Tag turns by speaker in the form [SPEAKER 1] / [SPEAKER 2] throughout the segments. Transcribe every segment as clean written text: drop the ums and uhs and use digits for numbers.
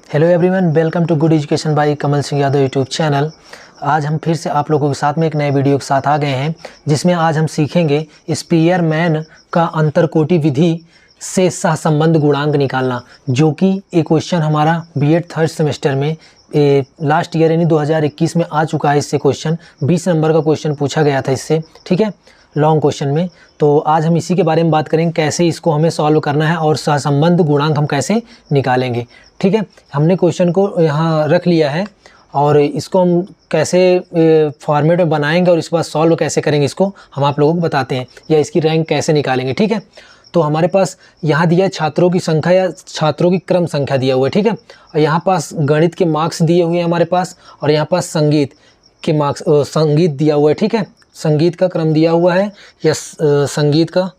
[SPEAKER 1] Hello everyone, welcome to good education by Kamal Singh Yadav YouTube channel. आज हम फिर से आप लोगों के साथ में एक नए वीडियो के साथ आ गए हैं, जिसमें आज हम सीखेंगे स्पीयरमैन का अंतरकोटि विधि से सहसंबंध गुणांक निकालना, जो कि एक क्वेश्चन हमारा बीएड थर्ड सेमेस्टर में लास्ट ईयर यानी 2021 में आ चुका है। इससे क्वेश्चन 20 नंबर का क्वेश्चन पूछा गया था इससे, ठीक है, लॉन्ग क्वेश्चन में। तो आज हम इसी के बारे में बात करेंगे, कैसे इसको हमें सॉल्व करना है और सहसंबंध गुणांक हम कैसे निकालेंगे। ठीक है, हमने क्वेश्चन को यहाँ रख लिया है और इसको हम कैसे फॉर्मेट में बनाएंगे और इसके बाद सॉल्व कैसे करेंगे इसको हम आप लोगों को बताते हैं, या इसकी रैंक कैसे निकालेंगे। ठीक है, तो हमारे पास यहाँ दिया है छात्रों की संख्या या छात्रों की क्रम संख्या दिया हुआ है। ठीक है, और यहाँ पास गणित के मार्क्स दिए हुए हैं हमारे पास, और यहाँ पास संगीत के मार्क्स संगीत दिया हुआ है। ठीक है, संगीत का क्रम दिया हुआ है या संगीत का,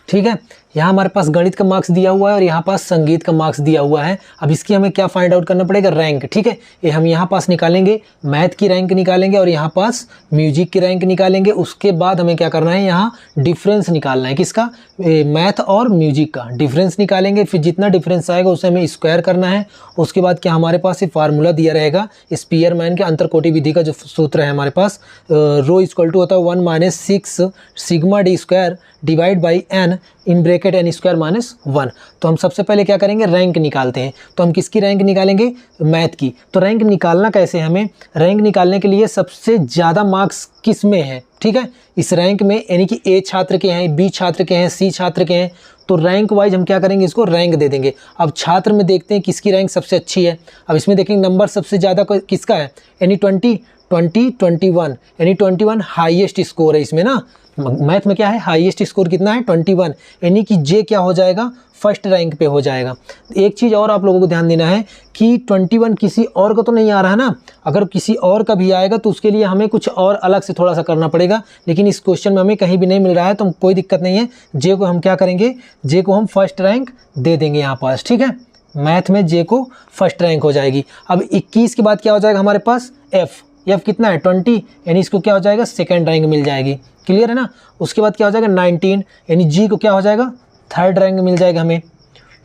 [SPEAKER 1] ठीक है, यहाँ हमारे पास गणित का मार्क्स दिया हुआ है और यहाँ पास संगीत का मार्क्स दिया हुआ है। अब इसकी हमें क्या फाइंड आउट करना पड़ेगा, रैंक। ठीक है, ये हम यहाँ पास निकालेंगे, मैथ की रैंक निकालेंगे और यहाँ पास म्यूजिक की रैंक निकालेंगे। उसके बाद हमें क्या करना है, यहाँ डिफरेंस निकालना है, किसका, मैथ और म्यूजिक का डिफरेंस निकालेंगे। फिर जितना डिफरेंस आएगा उसे हमें स्क्वायर करना है। उसके बाद क्या हमारे पास ये फार्मूला दिया रहेगा स्पीयरमैन के अंतरकोटि विधि का, जो सूत्र है हमारे पास, रो इक्वल टू होता है 1 - 6 sigma d square divide by n in bracket n square -1। तो हम सबसे पहले क्या करेंगे, रैंक निकालते हैं। तो हम किसकी रैंक निकालेंगे, मैथ की। तो रैंक निकालना कैसे, हमें रैंक निकालने के लिए सबसे ज़्यादा मार्क्स किस में है, ठीक है, इस रैंक में, यानी कि ए छात्र के हैं, बी छात्र के हैं, सी छात्र के हैं। तो रैंक वाइज हम क्या करेंगे, इसको रैंक दे देंगे। अब छात्र में देखते हैं किसकी रैंक सबसे अच्छी है। अब इसमें देखेंगे नंबर सबसे ज़्यादा किसका है, यानी 20, 21, यानी 21 हाईएस्ट स्कोर है इसमें ना। मैथ में क्या है, हाईएस्ट स्कोर कितना है, 21, यानी कि जे क्या हो जाएगा, फर्स्ट रैंक पे हो जाएगा। एक चीज़ और आप लोगों को ध्यान देना है कि 21 किसी और का तो नहीं आ रहा है ना। अगर किसी और का भी आएगा तो उसके लिए हमें कुछ और अलग से थोड़ा सा करना पड़ेगा, लेकिन इस क्वेश्चन में हमें कहीं भी नहीं मिल रहा है, तो कोई दिक्कत नहीं है। जे को हम क्या करेंगे, जे को हम फर्स्ट रैंक दे देंगे यहाँ पास। ठीक है, मैथ में जे को फर्स्ट रैंक हो जाएगी। अब 21 के बाद क्या हो जाएगा हमारे पास, एफ कितना है, 20, यानी इसको क्या हो जाएगा, सेकेंड रैंक मिल जाएगी। क्लियर है ना। उसके बाद क्या हो जाएगा 19, यानी जी को क्या हो जाएगा, थर्ड रैंक मिल जाएगा हमें।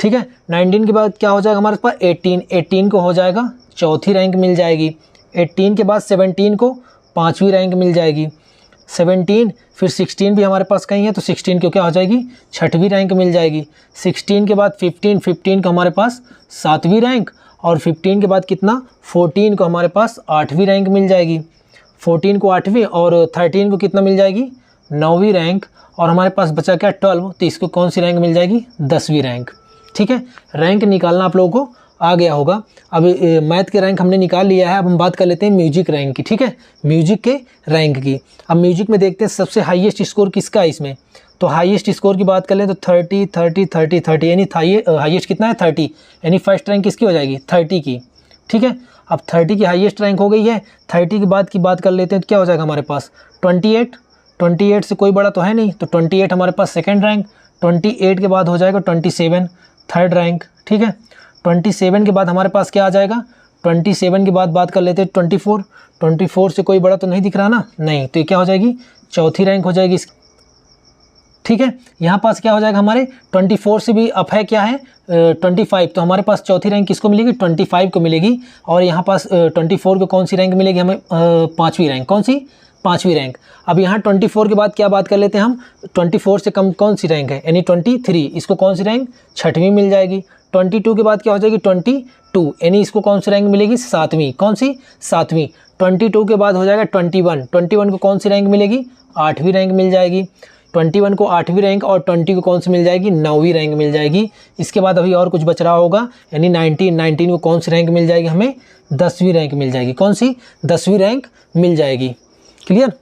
[SPEAKER 1] ठीक है, 19 के बाद क्या हो जाएगा हमारे पास 18 को हो जाएगा चौथी रैंक मिल जाएगी। 18 के बाद 17 को पाँचवीं रैंक मिल जाएगी। 17 फिर 16 भी हमारे पास कहीं है, तो 16 को क्या हो जाएगी, छठवीं रैंक मिल जाएगी। 16 के बाद 15 को हमारे पास सातवीं रैंक, और 15 के बाद कितना, 14 को हमारे पास आठवीं रैंक मिल जाएगी। 14 को आठवीं, और 13 को कितना मिल जाएगी, नौवीं रैंक, और हमारे पास बचा क्या 12, तो इसको कौन सी रैंक मिल जाएगी, 10वीं रैंक। ठीक है, रैंक निकालना आप लोगों को आ गया होगा। अब मैथ के रैंक हमने निकाल लिया है। अब हम बात कर लेते हैं म्यूजिक रैंक की। ठीक है, म्यूजिक के रैंक की। अब म्यूजिक में देखते हैं सबसे हाईएस्ट स्कोर किसका है इसमें। तो हाईएस्ट स्कोर की बात कर लें तो 30, यानी हाईएस्ट कितना है, 30, यानी फर्स्ट रैंक किसकी हो जाएगी, 30 की। ठीक है, अब 30 की हाईएस्ट रैंक हो गई है। 30 के बाद की बात कर लेते हैं तो क्या हो जाएगा हमारे पास 28 से कोई बड़ा तो है नहीं, तो 28 हमारे पास सेकेंड रैंक। 28 के बाद हो जाएगा 27 थर्ड रैंक। ठीक है, 27 के बाद हमारे पास क्या आ जाएगा, 27 के बाद बात कर लेते हैं 24 से कोई बड़ा तो नहीं दिख रहा ना, नहीं, तो ये क्या हो जाएगी, चौथी रैंक हो जाएगी इसकी। ठीक है, यहाँ पास क्या हो जाएगा हमारे 24 से भी अप है, क्या है 25, तो हमारे पास चौथी रैंक किसको मिलेगी, 25 को मिलेगी। और यहाँ पास 24 को कौन सी रैंक मिलेगी हमें, पाँचवीं रैंक। कौन सी, पाँचवीं रैंक। अब यहाँ 24 के बाद क्या बात कर लेते हैं हम, 24 से कम कौन सी रैंक है, यानी 23, इसको कौन सी रैंक, छठवीं मिल जाएगी। 22 के बाद क्या हो जाएगी 22, यानी इसको कौन सी रैंक मिलेगी, सातवीं। कौन सी, सातवीं। 22 के बाद हो जाएगा 21 को कौन सी रैंक मिलेगी, आठवीं रैंक मिल जाएगी। 21 को आठवीं रैंक, और 20 को कौन सी मिल जाएगी, नौवीं रैंक मिल जाएगी। इसके बाद अभी और कुछ बच रहा होगा, यानी 19 को कौन सी रैंक मिल जाएगी हमें, 10वीं रैंक मिल जाएगी। कौन सी, 10वीं रैंक मिल जाएगी। क्लियर।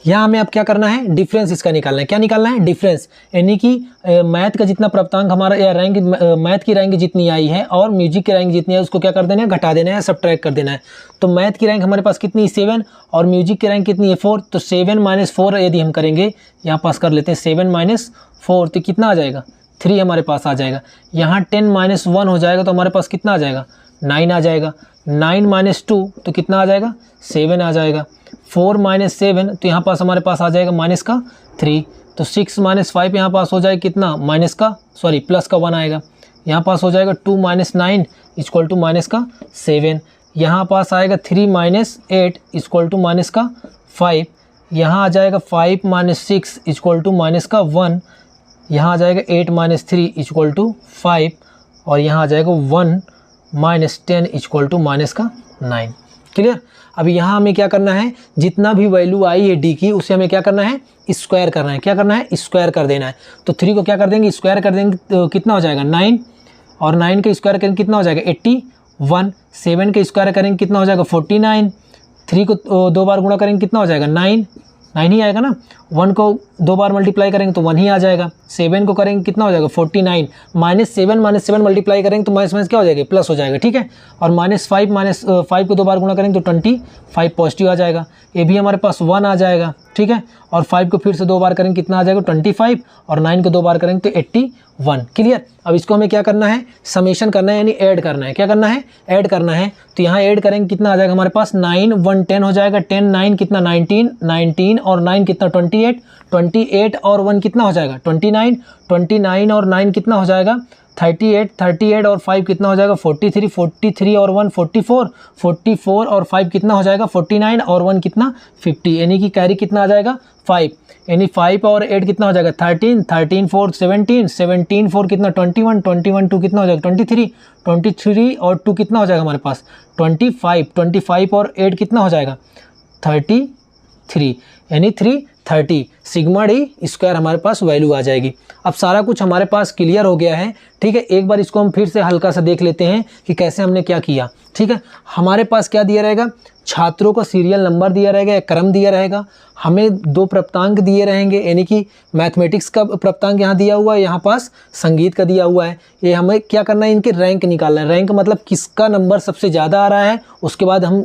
[SPEAKER 1] यहाँ हमें अब क्या करना है, डिफरेंस इसका निकालना है। क्या निकालना है, डिफरेंस, यानी कि मैथ का जितना प्राप्तांक हमारा, या रैंक, मैथ की रैंक जितनी आई है और म्यूजिक की रैंक जितनी है उसको क्या कर देना है, घटा देना है, सबट्रैक्ट कर देना है। तो मैथ की रैंक हमारे पास कितनी, 7, और म्यूजिक की रैंक कितनी है, 4। तो 7 - 4 यदि हम करेंगे, यहाँ पास कर लेते हैं 7 - 4, तो कितना आ जाएगा, 3 हमारे पास आ जाएगा। यहाँ 10 - 1 हो जाएगा, तो हमारे पास कितना आ जाएगा, 9 आ जाएगा। 9 - 2 तो कितना आ जाएगा, 7 आ जाएगा। 4 - 7 तो यहाँ पास हमारे पास आ जाएगा -3। तो 6 - 5 यहाँ पास हो जाएगा कितना, प्लस का 1 आएगा। यहाँ पास हो जाएगा 2 - 9 इक्वल टू -7। यहाँ पास आएगा 3 - 8 इक्वल टू -5। यहाँ आ जाएगा 5 - 6 इक्वल टू -1। यहाँ आ जाएगा 8 - 3 इक्वल टू 5 और यहाँ आ जाएगा 1 - 10 इक्वल टू -9। क्लियर। अभी यहाँ हमें क्या करना है, जितना भी वैल्यू आई है डी की उसे हमें क्या करना है, स्क्वायर करना है। क्या करना है, स्क्वायर कर देना है। तो 3 को क्या कर देंगे, स्क्वायर कर देंगे तो कितना हो जाएगा 9, और 9 के स्क्वायर करेंगे कितना हो जाएगा 81। 7 के स्क्वायर करेंगे कितना हो जाएगा 49। 3 को 2 बार गुणा करेंगे कितना हो जाएगा 9 ही आएगा ना। 1 को 2 बार मल्टीप्लाई करेंगे तो 1 ही आ जाएगा। 7 को करेंगे कितना हो जाएगा 49। -7 मल्टीप्लाई करेंगे तो माइनस क्या हो जाएगा, प्लस हो जाएगा। ठीक है। और -5 को 2 बार गुणा करेंगे तो 25 पॉजिटिव आ जाएगा। ये भी हमारे पास 1 आ जाएगा। ठीक है। और 5 को फिर से 2 बार करेंगे कितना आ जाएगा 25, और 9 को 2 बार करेंगे तो 81। क्लियर। अब इसको हमें क्या करना है, समेशन करना है, यानी ऐड करना है। क्या करना है, ऐड करना है। तो यहाँ ऐड करेंगे कितना आ जाएगा हमारे पास 9 1 10 हो जाएगा। 10 9 कितना 19 और 9 कितना 28 और 1 कितना हो जाएगा 29 और 9 कितना हो जाएगा 38 और 5 कितना हो जाएगा 43 और 1 44 और 5 कितना हो जाएगा 49 और 1 कितना 50, यानी कि कैरी कितना आ जाएगा 5, यानी 5 और 8 कितना हो जाएगा 13 4 17 4 कितना 21 2 कितना हो जाएगा 23 और 2 कितना हो जाएगा हमारे पास 25 और 8 कितना हो जाएगा 33, यानी 330 सिग्मा डी स्क्वायर हमारे पास वैल्यू आ जाएगी। अब सारा कुछ हमारे पास क्लियर हो गया है। ठीक है। एक बार इसको हम फिर से हल्का सा देख लेते हैं कि कैसे हमने क्या किया। ठीक है। हमारे पास क्या दिया रहेगा, छात्रों का सीरियल नंबर दिया रहेगा, एक क्रम दिया रहेगा, हमें 2 प्राप्तांक दिए रहेंगे, यानी कि मैथमेटिक्स का प्राप्तांक यहाँ दिया हुआ है, यहाँ पास संगीत का दिया हुआ है। ये हमें क्या करना है, इनके रैंक निकालना है। रैंक मतलब किसका नंबर सबसे ज़्यादा आ रहा है, उसके बाद हम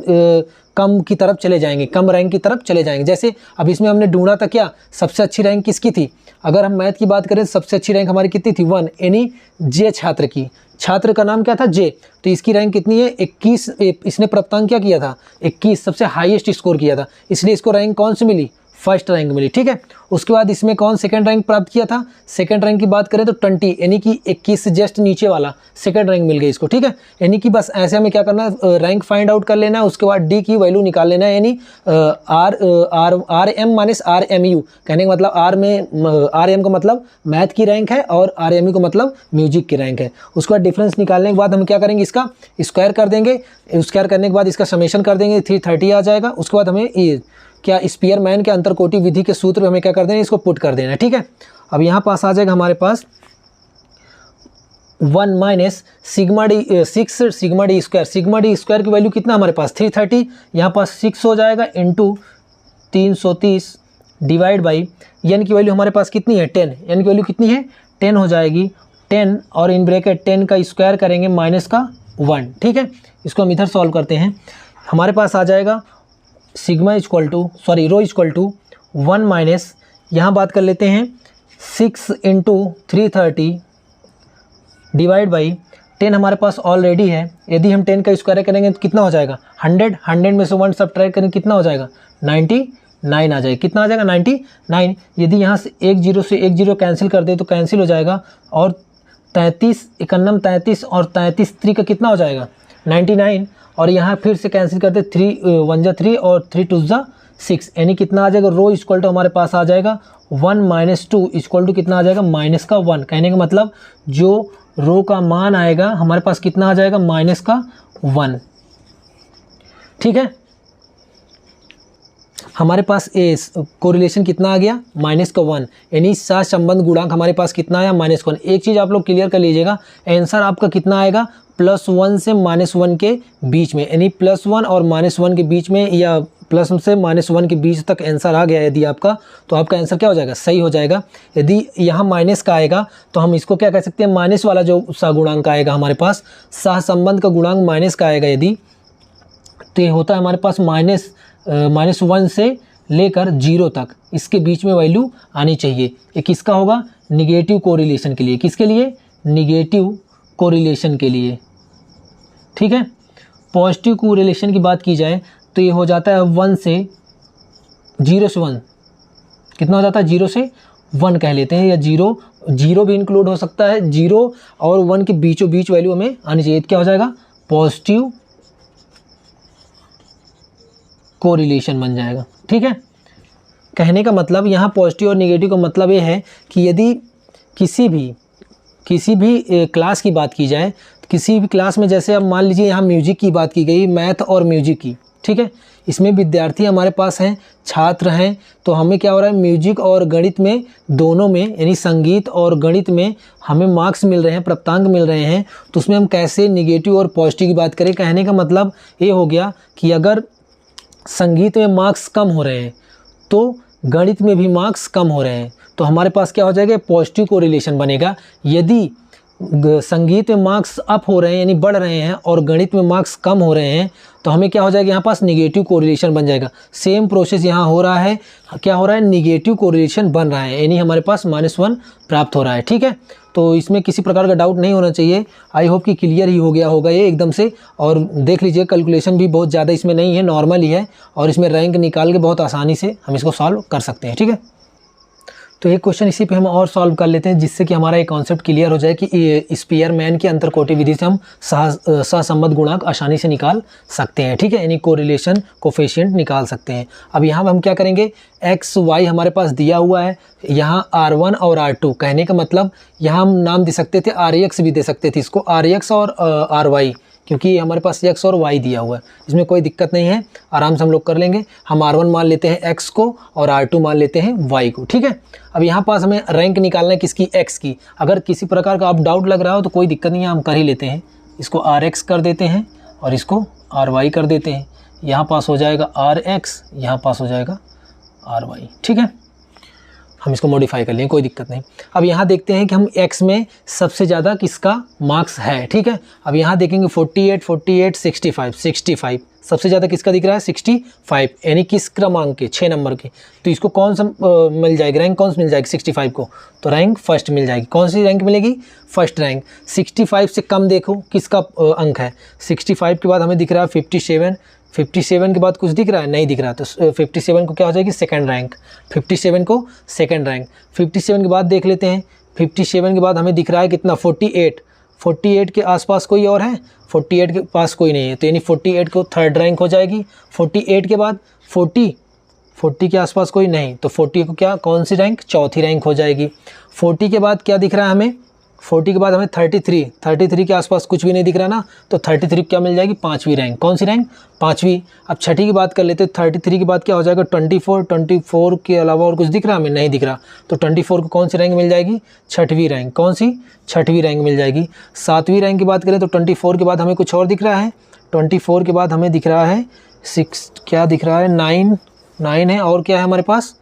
[SPEAKER 1] कम की तरफ चले जाएंगे, कम रैंक की तरफ चले जाएंगे। जैसे अब इसमें हमने ढूंढा था क्या, सबसे अच्छी रैंक किसकी थी। अगर हम मैथ की बात करें तो सबसे अच्छी रैंक हमारी कितनी थी 1, यानी जे छात्र की। छात्र का नाम क्या था जे, तो इसकी रैंक कितनी है 21। इसने प्राप्तांक क्या किया था 21, सबसे हाईएस्ट स्कोर किया था, इसलिए इसको रैंक कौन सी मिली, फर्स्ट रैंक मिली। ठीक है। उसके बाद इसमें कौन सेकंड रैंक प्राप्त किया था, सेकंड रैंक की बात करें तो 20, यानी कि 21 से जस्ट नीचे वाला सेकंड रैंक मिल गई इसको। ठीक है। यानी कि बस ऐसे हमें क्या करना है, रैंक फाइंड आउट कर लेना है, उसके बाद डी की वैल्यू निकाल लेना है, यानी R M minus R M U. कहने का मतलब आर एम का मतलब मैथ की रैंक है और आर एम यू का मतलब म्यूजिक की रैंक है। उसके बाद डिफरेंस निकालने के बाद हम क्या करेंगे, इसका स्क्वायर कर देंगे। स्क्वायर करने के बाद इसका समेशन कर देंगे, 330 आ जाएगा। उसके बाद हमें ये क्या स्पीयरमैन के अंतरकोटि विधि के सूत्र में हमें क्या कर देना है, इसको पुट कर देना है। ठीक है। अब यहाँ पास आ जाएगा हमारे पास 1 minus sigma D 6 sigma d square. Sigma d square की वैल्यू कितना हमारे पास 330, यहाँ पास 6 हो जाएगा इंटू 330 डिवाइड बाई एन की वैल्यू हमारे पास कितनी है 10, एन की वैल्यू कितनी है 10 हो जाएगी 10, और इन ब्रैकेट 10 का स्क्वायर करेंगे माइनस का 1। ठीक है। इसको हम इधर सॉल्व करते हैं। हमारे पास आ जाएगा sigma rho equal to 1 minus, यहाँ बात कर लेते हैं 6 इंटू 330 डिवाइड बाई 10 हमारे पास ऑलरेडी है। यदि हम 10 का स्क्वायर करेंगे तो कितना हो जाएगा 100 में से 1 सब्ट्रैक्ट करेंगे कितना हो जाएगा 99 आ जाएगा। कितना आ जाएगा 99। यदि यहाँ से एक जीरो कैंसिल कर दे तो कैंसिल हो जाएगा, और 33 51 33 और 33 3 का कितना हो जाएगा 99, और यहाँ फिर से कैंसिल करते 3 1 जा 3 और 3 2 जा 6, यानी कितना आ जाएगा रो इक्वल टू हमारे पास आ जाएगा 1 माइनस 2 इक्वल टू कितना आ जाएगा माइनस का 1। कहने का मतलब जो रो का मान आएगा हमारे पास कितना आ जाएगा माइनस का 1। ठीक है। हमारे पास कोरिलेशन कितना आ गया माइनस का 1, यानी सहसंबंध गुणांक हमारे पास कितना आया -1। एक चीज़ आप लोग क्लियर कर लीजिएगा, आंसर आपका कितना आएगा +1 से -1 के बीच में, यानी +1 और -1 के बीच में, या प्लस से -1 के बीच तक आंसर आ गया यदि आपका, तो आपका आंसर क्या हो जाएगा सही हो जाएगा। यदि यहाँ माइनस का आएगा तो हम इसको क्या कह सकते हैं, माइनस वाला जो सहगुणांक आएगा हमारे पास, सहसंबंध का गुणांक माइनस का आएगा यदि, तो ये होता है हमारे पास -1 से लेकर 0 तक, इसके बीच में वैल्यू आनी चाहिए। ये किसका होगा निगेटिव कोरिलेशन के लिए, किसके लिए निगेटिव कोरिलेशन के लिए। ठीक है। पॉजिटिव कोरिलेशन की बात की जाए तो ये हो जाता है 0 से 1, कितना हो जाता है 0 से 1 कह लेते हैं, या 0 जीरो भी इंक्लूड हो सकता है, 0 और 1 के बीचों बीच वैल्यू हमें आनी चाहिए। क्या हो जाएगा? पॉजिटिव कोरिलेशन बन जाएगा। ठीक है, कहने का मतलब यहाँ पॉजिटिव और नेगेटिव का मतलब ये है कि यदि किसी भी क्लास की बात की जाए, किसी भी क्लास में, जैसे अब मान लीजिए यहाँ म्यूजिक की बात की गई, मैथ और म्यूजिक की, ठीक है, इसमें विद्यार्थी हमारे पास हैं, छात्र हैं, तो हमें क्या हो रहा है, म्यूजिक और गणित में, दोनों में, यानी संगीत और गणित में हमें मार्क्स मिल रहे हैं, प्राप्तांक मिल रहे हैं, तो उसमें हम कैसे निगेटिव और पॉजिटिव की बात करें। कहने का मतलब ये हो गया कि अगर संगीत में मार्क्स कम हो रहे हैं तो गणित में भी मार्क्स कम हो रहे हैं, तो हमारे पास क्या हो जाएगा, पॉजिटिव कोरिलेशन बनेगा। यदि संगीत में मार्क्स अप हो रहे हैं यानी बढ़ रहे हैं और गणित में मार्क्स कम हो रहे हैं, तो हमें क्या हो जाएगा, यहाँ पास निगेटिव कोरिलेशन बन जाएगा। सेम प्रोसेस यहाँ हो रहा है, क्या हो रहा है, निगेटिव कोरिलेशन बन रहा है, यानी हमारे पास -1 प्राप्त हो रहा है। ठीक है, तो इसमें किसी प्रकार का डाउट नहीं होना चाहिए। आई होप कि क्लियर ही हो गया होगा ये एकदम से। और देख लीजिए, कैलकुलेशन भी बहुत ज़्यादा इसमें नहीं है, नॉर्मल ही है, और इसमें रैंक निकाल के बहुत आसानी से हम इसको सॉल्व कर सकते हैं। ठीक है, तो एक क्वेश्चन इसी पे हम और सॉल्व कर लेते हैं, जिससे कि हमारा एक कॉन्सेप्ट क्लियर हो जाए कि स्पीयरमैन की अंतरकोटि विधि से हम सहसंबंध गुणांक आसानी से निकाल सकते हैं। ठीक है, यानी कोरिलेशन कोफिशिएंट निकाल सकते हैं। अब यहाँ हम क्या करेंगे, एक्स वाई हमारे पास दिया हुआ है, यहाँ R1 और R2, कहने का मतलब यहाँ हम नाम दे सकते थे, RX भी दे सकते थे इसको, RX और RY, क्योंकि हमारे पास x और y दिया हुआ है, इसमें कोई दिक्कत नहीं है, आराम से हम लोग कर लेंगे। हम R1 मान लेते हैं x को और R2 मान लेते हैं y को। ठीक है, अब यहाँ पास हमें रैंक निकालना है किसकी, x की। अगर किसी प्रकार का अब डाउट लग रहा हो तो कोई दिक्कत नहीं है, हम कर ही लेते हैं। इसको RX कर देते हैं और इसको RY कर देते हैं। यहाँ पास हो जाएगा RX, यहाँ पास हो जाएगा RY। ठीक है, हम इसको मॉडिफाई कर लेंगे, कोई दिक्कत नहीं। अब यहाँ देखते हैं कि हम x में सबसे ज़्यादा किसका मार्क्स है। ठीक है, अब यहाँ देखेंगे 48, 48, 65, 65, सबसे ज़्यादा किसका दिख रहा है, 65, यानी किस क्रमांक के, 6 नंबर के। तो इसको कौन सा मिल जाएगी, रैंक कौन सी मिल जाएगी 65 को, तो रैंक फर्स्ट मिल जाएगी। कौन सी रैंक मिलेगी, फर्स्ट रैंक। 65 से कम देखो किसका अंक है, 65 के बाद हमें दिख रहा है 57, 57 के बाद कुछ दिख रहा है, नहीं दिख रहा, तो 57 को क्या हो जाएगी, सेकंड रैंक। 57 को सेकंड रैंक। 57 के बाद देख लेते हैं, 57 के बाद हमें दिख रहा है कितना, 48, 48 के आसपास कोई और है, 48 के पास कोई नहीं है, तो यानी 48 को थर्ड रैंक हो जाएगी। 48 के बाद 40 के आसपास कोई नहीं, तो 40 को क्या, कौन सी रैंक, चौथी रैंक हो जाएगी। 40 के बाद क्या दिख रहा है हमें, 40 के बाद हमें 33 के आसपास कुछ भी नहीं दिख रहा ना, तो 33 क्या मिल जाएगी, पाँचवीं रैंक। कौन सी रैंक, पाँचवीं। अब छठी की बात कर लेते हैं, 33 के बाद क्या हो जाएगा, 24 के अलावा और कुछ दिख रहा है हमें, नहीं दिख रहा, तो 24 को कौन सी रैंक मिल जाएगी, छठवीं रैंक। कौन सी, छठवीं रैंक मिल जाएगी। सातवीं रैंक की बात करें तो 24 के बाद हमें कुछ और दिख रहा है, 24 के बाद हमें दिख रहा है 6, क्या दिख रहा है, 9 है, और क्या है हमारे पास,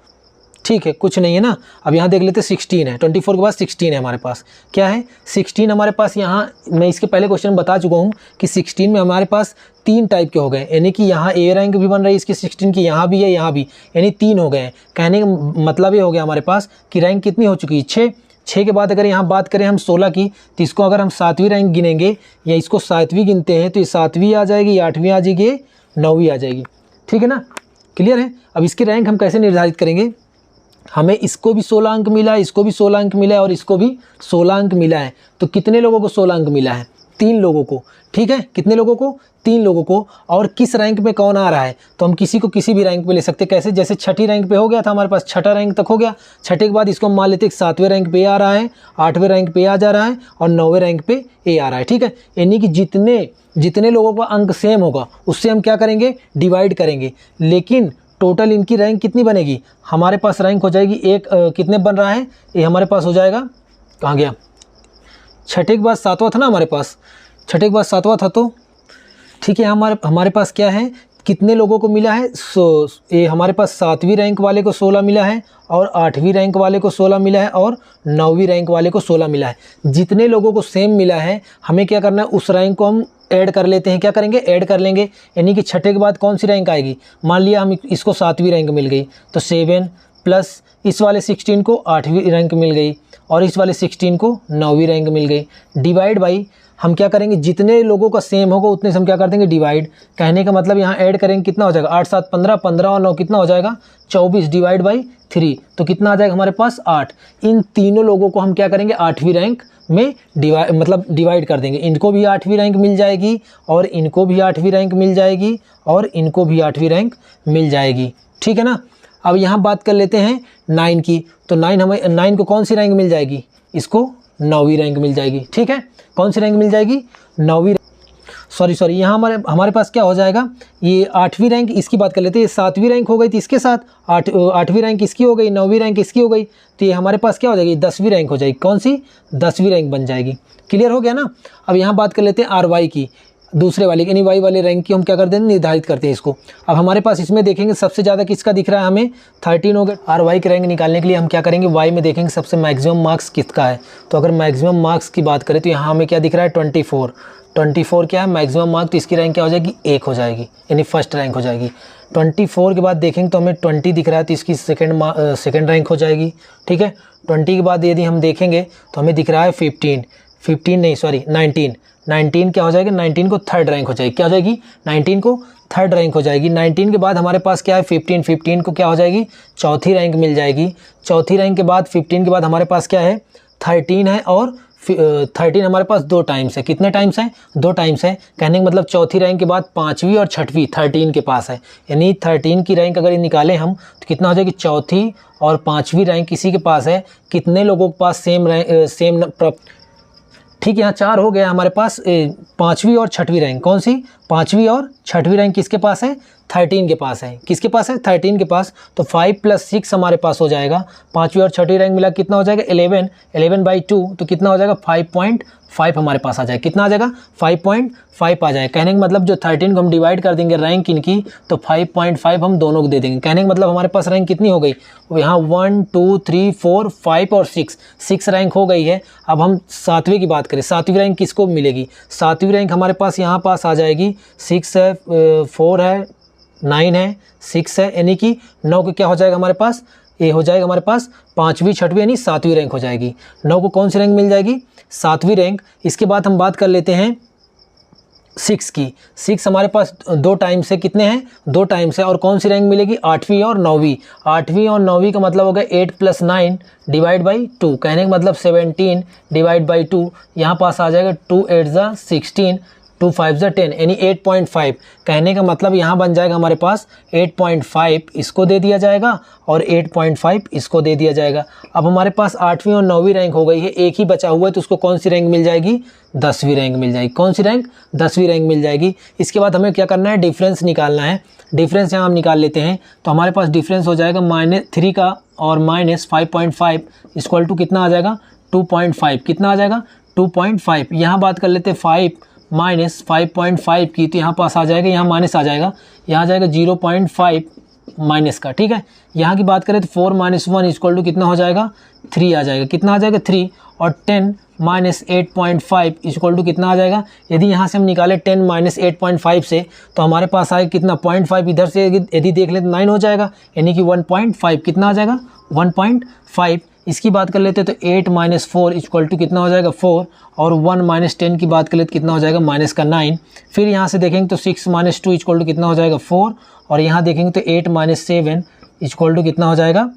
[SPEAKER 1] ठीक है, कुछ नहीं है ना। अब यहाँ देख लेते हैं 16 है, 24 के बाद 16 है हमारे पास, क्या है 16 हमारे पास। यहाँ मैं इसके पहले क्वेश्चन में बता चुका हूँ कि 16 में हमारे पास 3 टाइप के हो गए, यानी कि यहाँ ए रैंक भी बन रही है इसकी 16 की, यहाँ भी है, यहाँ भी, यानी 3 हो गए हैं। कहने का मतलब ये हो गया हमारे पास कि रैंक कितनी हो चुकी है, 6 के बाद अगर यहाँ बात करें हम 16 की, तो इसको अगर हम 7वीं रैंक गिनेंगे या इसको 7वीं गिनते हैं तो ये 7वीं आ जाएगी, 8वीं आ जाएगी, 9वीं आ जाएगी। ठीक है ना, क्लियर है। अब इसकी रैंक हम कैसे निर्धारित करेंगे, हमें इसको भी 16 अंक मिला है, इसको भी 16 अंक मिला है और इसको भी 16 अंक मिला है, तो कितने लोगों को 16 अंक मिला है, 3 लोगों को। ठीक है, कितने लोगों को, 3 लोगों को। और किस रैंक में कौन आ रहा है, तो हम किसी को किसी भी रैंक पे ले सकते हैं। कैसे, जैसे छठी रैंक पे हो गया था हमारे पास, छठा रैंक तक हो गया, छठे के बाद इसको हम मान लेते हैं 7वें रैंक पे आ रहा है, 8वें रैंक पे आ जा रहा है और 9वें रैंक पे ए आ रहा है। ठीक है, यानी कि जितने लोगों का अंक सेम होगा उससे हम क्या करेंगे, डिवाइड करेंगे, लेकिन टोटल इनकी रैंक कितनी बनेगी, हमारे पास रैंक हो जाएगी एक, कितने बन रहा है ये हमारे पास हो जाएगा, कहाँ गया, छठे के बाद 7वां था ना हमारे पास, छठे के बाद 7वां था, तो ठीक है, हमारे पास क्या है, कितने लोगों को मिला है, ये हमारे पास 7वीं रैंक वाले को 16 मिला है और 8वीं रैंक वाले को 16 मिला है और 9वीं रैंक वाले को 16 मिला है। जितने लोगों को सेम मिला है हमें क्या करना है, उस रैंक को हम ऐड कर लेते हैं। क्या करेंगे, ऐड कर लेंगे, यानी कि छठे के बाद कौन सी रैंक आएगी, मान लिया हम इसको 7वीं रैंक मिल गई, तो 7 प्लस इस वाले 16 को 8वीं रैंक मिल गई और इस वाले 16 को 9वीं रैंक मिल गई, डिवाइड बाई हम क्या करेंगे, जितने लोगों का सेम होगा उतने से हम क्या कर देंगे, डिवाइड। कहने का मतलब यहाँ ऐड करेंगे कितना हो जाएगा, 8 7 15, 15 और 9 कितना हो जाएगा, 24 डिवाइड बाई 3 तो कितना आ जाएगा हमारे पास 8। इन तीनों लोगों को हम क्या करेंगे, 8वीं रैंक में डिवाइड कर देंगे। इनको भी 8वीं रैंक मिल जाएगी और इनको भी 8वीं रैंक मिल जाएगी और इनको भी 8वीं रैंक मिल जाएगी, ठीक है ना। अब यहाँ बात कर लेते हैं 9 की, तो 9 को कौन सी रैंक मिल जाएगी, इसको 9वीं रैंक मिल जाएगी, ठीक है। कौन सी रैंक मिल जाएगी, 9वीं। सॉरी यहाँ हमारे पास क्या हो जाएगा, ये 8वीं रैंक इसकी बात कर लेते हैं, 7वीं रैंक हो गई थी इसके साथ, 8वीं रैंक इसकी हो गई, 9वीं रैंक इसकी हो गई, तो ये हमारे पास क्या हो जाएगी, 10वीं रैंक हो जाएगी। कौन सी, 10वीं रैंक बन जाएगी। क्लियर हो गया ना। अब यहाँ बात कर लेते हैं RY की, दूसरे वाले यानी वाई वाले रैंक की हम क्या करते हैं, निर्धारित करते हैं इसको। अब हमारे पास इसमें देखेंगे सबसे ज़्यादा किसका दिख रहा है, हमें 13 हो गया। RY की रैंक निकालने के लिए हम क्या करेंगे, वाई में देखेंगे सबसे मैक्सिमम मार्क्स किसका है। तो अगर मैक्सिमम मार्क्स की बात करें तो यहाँ हमें क्या दिख रहा है, 24 क्या है मैक्सिमम मार्क, तो इसकी रैंक क्या हो जाएगी, 1 हो जाएगी, यानी फर्स्ट रैंक हो जाएगी। 24 के बाद देखेंगे तो हमें 20 दिख रहा है, तो इसकी सेकेंड रैंक हो जाएगी, ठीक है। 20 के बाद यदि हम देखेंगे तो हमें दिख रहा है 19 क्या हो जाएगा, 19 को थर्ड रैंक हो जाएगी, क्या हो जाएगी, 19 को थर्ड रैंक हो जाएगी। 19 के बाद हमारे पास क्या है, 15 को क्या हो जाएगी, चौथी रैंक मिल जाएगी। चौथी रैंक के बाद 15 के बाद हमारे पास क्या है, 13 है, और 13 हमारे पास 2 टाइम्स है। कितने टाइम्स हैं, 2 टाइम्स है। कहने का मतलब चौथी रैंक के बाद 5वीं और 6वीं 13 के पास है, यानी 13 की रैंक अगर निकालें हम तो कितना हो जाएगी, चौथी और 5वीं रैंक किसी के पास है। कितने लोगों के पास सेम ठीक है, यहाँ 4 हो गया हमारे पास। 5वीं और 6वीं रैंक कौन सी, 5वीं और 6वीं रैंक किसके पास है, 13 के पास है। किसके पास है, 13 के पास। तो 5 + 6 हमारे पास हो जाएगा। 5वीं और 6वीं रैंक मिला कितना हो जाएगा, 11/2 तो कितना हो जाएगा, 5.5 हमारे पास आ जाएगा। कितना आ जाएगा, 5.5 आ जाएगा। कहने का मतलब जो 13 को हम डिवाइड कर देंगे रैंक इनकी, तो 5.5 हम दोनों को दे देंगे। कहने का मतलब हमारे पास रैंक कितनी हो गई, यहाँ 1 2 3 4 5 और 6 रैंक हो गई है। अब हम 7वीं की बात करें, 7वीं रैंक किसको मिलेगी, 7वीं रैंक हमारे पास यहाँ पास आ जाएगी। 6 है, 4 है, 9 है, 6 है, यानी कि 9 को क्या हो जाएगा हमारे पास, ये हो जाएगा हमारे पास 5वीं 6वीं यानी 7वीं रैंक हो जाएगी। 9 को कौन सी रैंक मिल जाएगी, 7वीं रैंक। इसके बाद हम बात कर लेते हैं 6 की। 6 हमारे पास 2 टाइम्स है, कितने हैं, 2 टाइम्स है। और कौन सी रैंक मिलेगी, 8वीं और 9वीं। 8वीं और 9वीं का मतलब हो गया 8 + 9 डिवाइड बाई 2। कहने का मतलब 17 डिवाइड बाई 2, यहाँ पास आ जाएगा 2 8 = 16, 2 5 = 10 यानी 8.5। कहने का मतलब यहाँ बन जाएगा हमारे पास 8.5 इसको दे दिया जाएगा और 8.5 इसको दे दिया जाएगा। अब हमारे पास 8वीं और 9वीं रैंक हो गई है, एक ही बचा हुआ है, तो उसको कौन सी रैंक मिल जाएगी, 10वीं रैंक मिल जाएगी। कौन सी रैंक, 10वीं रैंक मिल जाएगी। इसके बाद हमें क्या करना है, डिफरेंस निकालना है। डिफरेंस यहाँ हम निकाल लेते हैं, तो हमारे पास डिफरेंस हो जाएगा -3 का और -5.5 = कितना आ जाएगा, 2.5। कितना आ जाएगा, 2.5। यहाँ बात कर लेते हैं 5 - 5.5 की, तो यहाँ पास आ जाएगा, यहाँ माइनस आ जाएगा, यहाँ आ जाएगा 0.5 माइनस का, ठीक है। यहाँ की बात करें तो 4 - 1 = कितना हो जाएगा, 3 आ जाएगा। कितना आ जाएगा, 3। और 10 - 8.5 = कितना आ जाएगा। यदि यहाँ से हम निकाले 10 - 8.5 से, तो हमारे पास आएगा कितना, 0.5। इधर से यदि देख लें तो 9 हो जाएगा, यानी कि 1.5 कितना आ जाएगा, 1.5। इसकी बात कर लेते हैं तो 8 - 4 = कितना हो जाएगा, 4। और 1 - 10 की बात कर लेते कितना हो जाएगा, -9। फिर यहाँ से देखेंगे तो 6 - 2 = कितना हो जाएगा, 4। और यहाँ देखेंगे तो 8 - 7 = कितना हो जाएगा,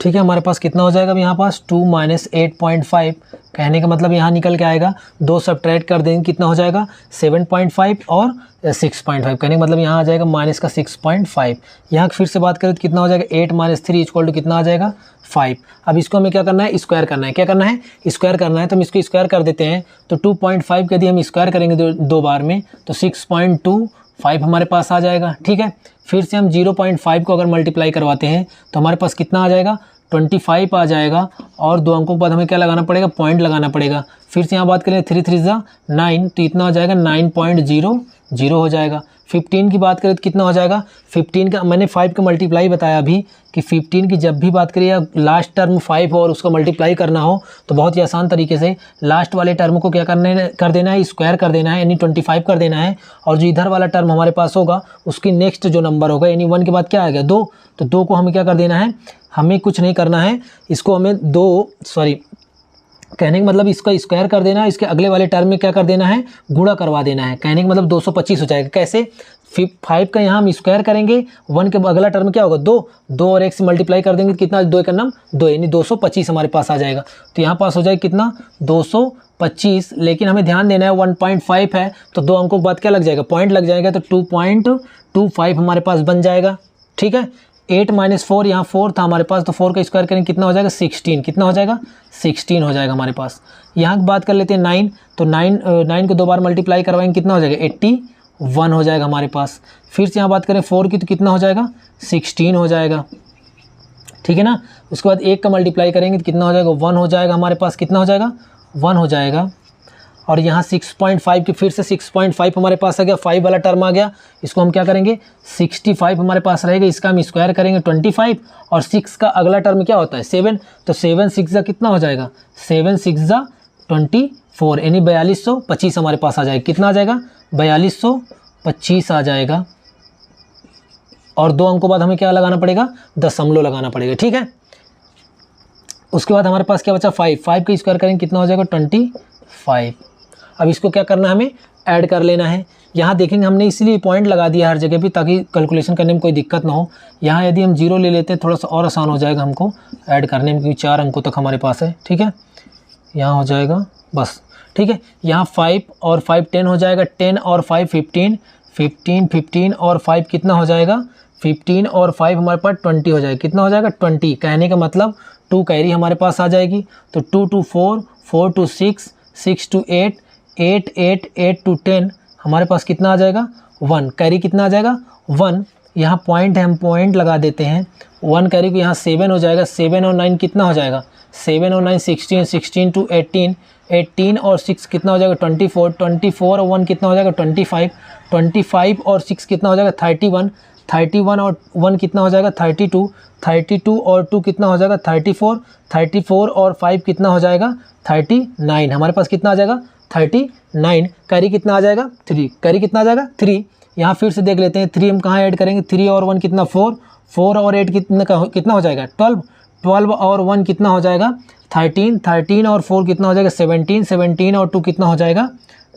[SPEAKER 1] ठीक है। हमारे पास कितना हो जाएगा, यहाँ पास 2 - 8.5। कहने का मतलब यहाँ निकल के आएगा, 2 सब्ट्रैक्ट कर देंगे कितना हो जाएगा, 7.5 और 6.5। कहने का मतलब यहाँ आ जाएगा -6.5। यहाँ फिर से बात करें तो कितना हो जाएगा, 8 - 3 = कितना आ जाएगा, 5। अब इसको हमें क्या करना है, स्क्वायर करना है। क्या करना है, स्क्वायर करना है। तो हम इसको स्क्वायर कर देते हैं, तो 2.5 के यदि हम स्क्वायर करेंगे 2 बार में तो 6.25 हमारे पास आ जाएगा, ठीक है। फिर से हम 0.5 को अगर मल्टीप्लाई करवाते हैं तो हमारे पास कितना आ जाएगा, 25 आ जाएगा। और 2 अंकों के बाद हमें क्या लगाना पड़ेगा, पॉइंट लगाना पड़ेगा। फिर से यहाँ बात करें 3 3 = 9, तो इतना हो जाएगा 9.00 हो जाएगा। 15 की बात करें तो कितना हो जाएगा, 15 का मैंने 5 का मल्टीप्लाई बताया अभी कि 15 की जब भी बात करिए या लास्ट टर्म 5 हो और उसका मल्टीप्लाई करना हो तो बहुत ही आसान तरीके से लास्ट वाले टर्म को क्या कर देना है, स्क्वायर कर देना है, यानी 25 कर देना है। और जो इधर वाला टर्म हमारे पास होगा उसकी नेक्स्ट जो नंबर होगा, यानी 1 के बाद क्या आएगा, 2, तो 2 को हमें क्या कर देना है, हमें कुछ नहीं करना है, इसको हमें कहने का मतलब इसका स्क्वायर कर देना है, इसके अगले वाले टर्म में क्या कर देना है, गुणा करवा देना है। कहने का मतलब 225 हो जाएगा। कैसे, 5 का यहाँ हम स्क्वायर करेंगे, 1 के अगला टर्म क्या होगा 2 और 1 से मल्टीप्लाई कर देंगे, कितना 2 का नाम 2, यानी 225 हमारे पास आ जाएगा। तो यहाँ पास हो जाएगा कितना 225, लेकिन हमें ध्यान देना है 1.5 है तो 2 अंकों के बाद क्या लग जाएगा, पॉइंट लग जाएगा, तो 2.25 हमारे पास बन जाएगा। ठीक है, 8 - 4, यहाँ 4 था हमारे पास, तो 4 का स्क्वायर करेंगे कितना हो जाएगा 16, कितना हो जाएगा 16 हो जाएगा हमारे पास। यहाँ की बात कर लेते हैं 9, तो 9 को 2 बार मल्टीप्लाई करवाएंगे कितना हो जाएगा 81 हो जाएगा हमारे पास। फिर से यहाँ बात करें 4 की तो कितना हो जाएगा 16 हो जाएगा। ठीक है ना, उसके बाद 1 का मल्टीप्लाई करेंगे तो कितना हो जाएगा 1 हो जाएगा हमारे पास, कितना हो जाएगा 1 हो जाएगा। और यहाँ 6.5 की फिर से 6.5 हमारे पास आ गया, 5 वाला टर्म आ गया, इसको हम क्या करेंगे 65 हमारे पास रहेगा, इसका हम स्क्वायर करेंगे 25, और 6 का अगला टर्म क्या होता है 7, तो 7 6 जा कितना हो जाएगा 7 6 जा 24, यानी 4225 हमारे पास आ जाएगा। कितना आ जाएगा 4225 आ जाएगा। और 2 अंकों बाद हमें क्या लगाना पड़ेगा, दशमलव लगाना पड़ेगा। ठीक है, उसके बाद हमारे पास क्या बचा 5 का स्क्वायर करेंगे कितना हो जाएगा 25। अब इसको क्या करना है, हमें ऐड कर लेना है। यहाँ देखेंगे हमने इसलिए पॉइंट लगा दिया हर जगह पे ताकि कैलकुलेशन करने में कोई दिक्कत ना हो। यहाँ यदि हम 0 ले लेते हैं थोड़ा सा और आसान हो जाएगा हमको ऐड करने में, क्योंकि 4 अंकों तक हमारे पास है। ठीक है, यहाँ हो जाएगा बस। ठीक है, यहाँ 5 और 5 10 हो जाएगा, 10 और 5 15, 15 और 5 कितना हो जाएगा 15 और 5 हमारे पास 20 हो जाएगा, कितना हो जाएगा 20। कहने का मतलब 2 कैरी हमारे पास आ जाएगी, तो 2 to 4, 4 to 6, 6 to 8, 8 to 10 हमारे पास कितना आ जाएगा 1, कैरी कितना आ जाएगा 1। यहाँ पॉइंट है, हम पॉइंट लगा देते हैं, 1 कैरी को यहाँ 7 हो जाएगा, 7 और 9 कितना हो जाएगा 7 और 9 16, 16 to 18, 18 और 6 कितना हो जाएगा 24, 24 और 1 कितना हो जाएगा 25, 25 और 6 कितना हो जाएगा 31, 31 और 1 कितना हो जाएगा 32, 32 और 2 कितना हो जाएगा 34, 34 और 5 कितना हो जाएगा 39, हमारे पास कितना आ जाएगा 39। कैरी कितना आ जाएगा 3, कैरी कितना आ जाएगा 3। यहाँ फिर से देख लेते हैं 3 हम कहाँ ऐड करेंगे, 3 और 1 कितना 4, 4 और 8 कितना हो जाएगा 12, 12 और 1 कितना हो जाएगा 13, 13 और 4 कितना हो जाएगा 17, 17 और 2 कितना हो जाएगा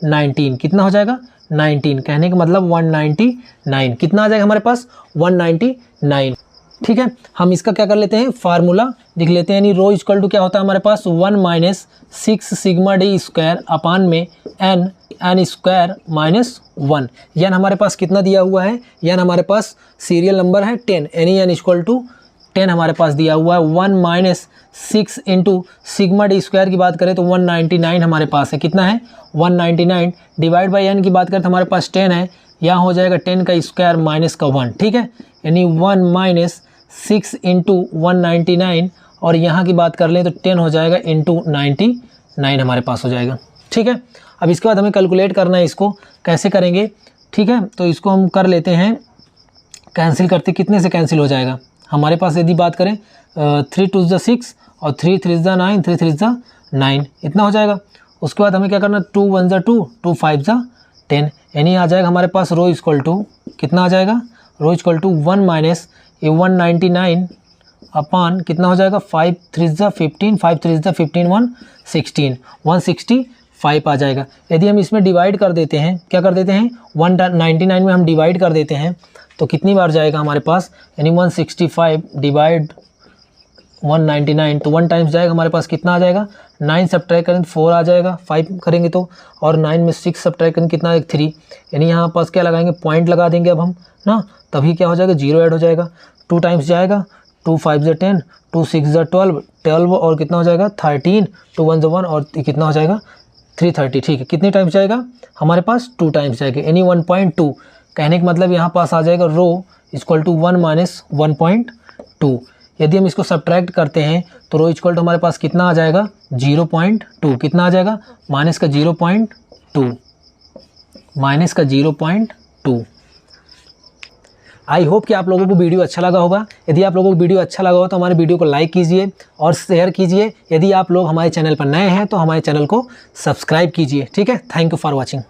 [SPEAKER 1] 19, कितना हो जाएगा 19। कहने का मतलब 199, कितना आ जाएगा हमारे पास 199। ठीक है, हम इसका क्या कर लेते हैं फार्मूला लिख लेते हैं, यानी रो इक्वल टू क्या होता है हमारे पास 1 - 6 सिग्मा डी स्क्वायर अपान में n स्क्वायर माइनस 1। यान हमारे पास कितना दिया हुआ है, यान हमारे पास सीरियल नंबर है 10, यानी n इक्वल टू 10 हमारे पास दिया हुआ है। 1 - 6 इंटू सिग्मा डी स्क्वायर की बात करें तो 199 हमारे पास है, कितना है 199, डिवाइड बाई n की बात करें तो हमारे पास 10 है, यहाँ हो जाएगा 10 का स्क्वायर माइनस का 1। ठीक है, यानी 1 - 6 इंटू 199, और यहाँ की बात कर लें तो 10 हो जाएगा इंटू 99 हमारे पास हो जाएगा। ठीक है, अब इसके बाद हमें कैलकुलेट करना है, इसको कैसे करेंगे। ठीक है, तो इसको हम कर लेते हैं, कैंसिल करते कितने से कैंसिल हो जाएगा हमारे पास, यदि बात करें 3 2 6 और 3 3 9, 3 3 9 इतना हो जाएगा। उसके बाद हमें क्या करना, 2 1 2, 2 5 10, यानी आ जाएगा हमारे पास रो इक्वल टू कितना आ जाएगा, रो इक्वल टू 1 माइनस ये 199 अपान कितना हो जाएगा 5 3 15, 5 3 15 116, 165 आ जाएगा। यदि हम इसमें डिवाइड कर देते हैं, क्या कर देते हैं 199 में हम डिवाइड कर देते हैं तो कितनी बार जाएगा हमारे पास, यानी 165 डिवाइड 199, तो 1 टाइम्स जाएगा हमारे पास, कितना आ जाएगा 9 सब्ट्रैक्ट करें तो 4 आ जाएगा, 5 करेंगे तो, और 9 में 6 सब्ट्रैक्ट करें कितना 3, यानी यहाँ पास क्या लगाएंगे पॉइंट लगा देंगे अब हम ना, तभी क्या हो जाएगा 0 ऐड हो जाएगा। 2 टाइम्स जाएगा, 2 5 10, 2 6 12, 12 और कितना हो जाएगा 13, 2 1 1 और कितना हो जाएगा 330। ठीक है, कितने टाइम्स जाएगा हमारे पास 2 टाइम्स जाएगा, यानी 1.2। कहने का मतलब यहाँ पास आ जाएगा रो इक्वल टू 1 माइनस 1.2। यदि हम इसको सब्ट्रैक्ट करते हैं तो रो इक्वल टू हमारे पास कितना आ जाएगा 0.2, कितना आ जाएगा माइनस का 0.2, माइनस का 0.2। आई होप कि आप लोगों को वीडियो अच्छा लगा होगा। यदि आप लोगों को वीडियो अच्छा लगा हो तो हमारे वीडियो को लाइक कीजिए और शेयर कीजिए। यदि आप लोग हमारे चैनल पर नए हैं तो हमारे चैनल को सब्सक्राइब कीजिए। ठीक है, थैंक यू फॉर वॉचिंग।